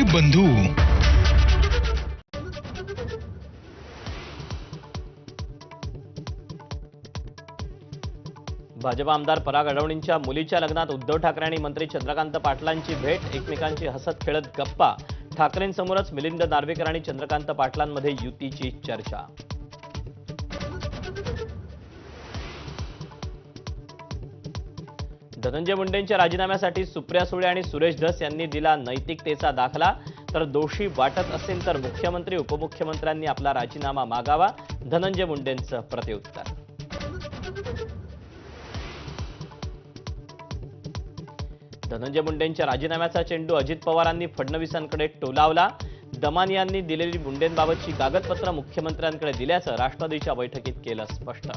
आपले बंधू. भाजप आमदार पराग अडवणींच्या मुलीच्या लग्नात उद्धव ठाकरे आणि मंत्री चंद्रकांत पाटलांची भेट, एकमेकांची हसत खेळत गप्पा. ठाकरेंसमोरच मिलिंद नार्वेकर आणि चंद्रकांत पाटलांमध्ये युतीची चर्चा. धनंजय मुंडेंच्या राजीनाम्यासाठी सुप्रिया सुळे आणि सुरेश धस यांनी दिला नैतिकतेचा दाखला. तर दोषी वाटत असेल तर मुख्यमंत्री उपमुख्यमंत्र्यांनी आपला राजीनामा मागावा, धनंजय मुंडेंचं प्रत्युत्तर. धनंजय मुंडेंच्या राजीनाम्याचा चेंडू अजित पवारांनी फडणवीसांकडे टोलावला. दमानियांनी दिलेली मुंडेंबाबतची कागदपत्र मुख्यमंत्र्यांकडे दिल्याचं राष्ट्रवादीच्या बैठकीत केलं स्पष्ट.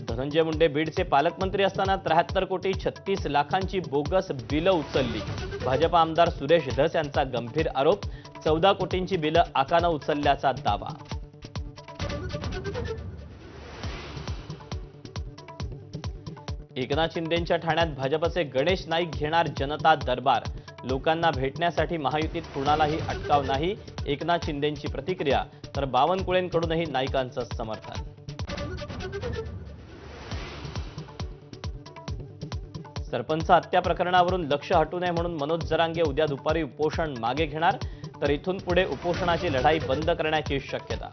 धनंजय मुंडे बीडचे पालकमंत्री असताना 73 कोटी 36 लाखांची बोगस बिलं उचलली. भाजप आमदार सुरेश धस यांचा गंभीर आरोप. 14 कोटींची बिलं आकानं उचलल्याचा दावा. एकनाथ शिंदेंच्या ठाण्यात भाजपचे गणेश नाईक घेणार जनता दरबार. लोकांना भेटण्यासाठी महायुतीत कुणालाही अटकाव नाही, एकनाथ शिंदेंची प्रतिक्रिया. तर बावनकुळेंकडूनही नाईकांचं समर्थन. सरपंच हत्या प्रकरणावरून लक्ष हटू नये म्हणून मनोज जरांगे उद्या दुपारी उपोषण मागे घेणार. तर इथून पुढे उपोषणाची लढाई बंद करण्याची शक्यता.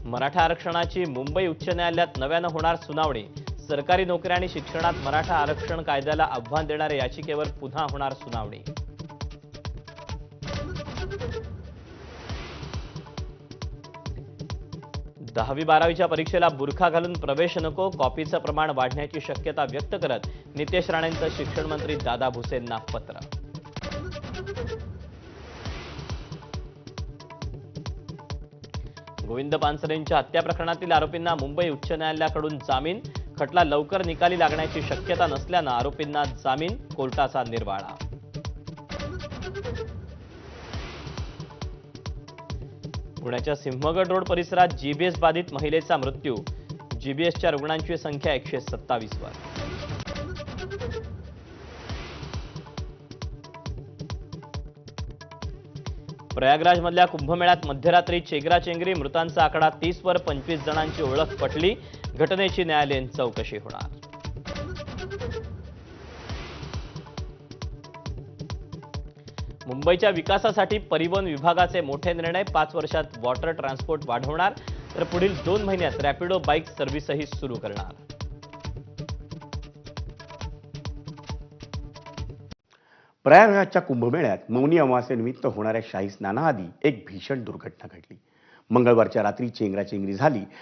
मराठा आरक्षणाची मुंबई उच्च न्यायालयात नव्यानं होणार सुनावणी. सरकारी नोकरी आणि शिक्षणात मराठा आरक्षण कायद्याला आव्हान देणाऱ्या याचिकेवर पुन्हा होणार सुनावणी. दहावी बारावीच्या परीक्षेला बुरखा घालून प्रवेश नको, कॉपीचं प्रमाण वाढण्याची शक्यता व्यक्त करत नितेश राणेंचं शिक्षण मंत्री दादा भुसेंना पत्र. गोविंद पानसरेंच्या हत्या प्रकरणातील आरोपींना मुंबई उच्च न्यायालयाकडून जामीन. खटला लवकर निकाली लागण्याची शक्यता नसल्यानं आरोपींना जामीन, कोर्टाचा निर्वाळा. पुण्याच्या सिंहगड रोड परिसरात जीबीएस बाधित महिलेचा मृत्यू. जीबीएसच्या रुग्णांची संख्या 127 वर. प्रयागराजमधल्या कुंभमेळ्यात मध्यरात्री चेंगराचेंगरी, मृतांचा आकडा 30 वर. 25 जणांची ओळख पटली. घटनेची न्यायालयीन चौकशी होणार. मुंबईच्या विकासासाठी परिवहन विभागाचे मोठे निर्णय. 5 वर्षात वॉटर ट्रान्सपोर्ट वाढवणार. तर पुढील 2 महिन्यात रॅपिडो बाईक सर्व्हिसही सुरू करणार. प्रयागराजच्या कुंभमेळ्यात मौनी अमावस्येनिमित्त होणाऱ्या शाही स्नानाआधी एक भीषण दुर्घटना घडली. मंगळवारच्या रात्री चेंगराचेंगरी झाली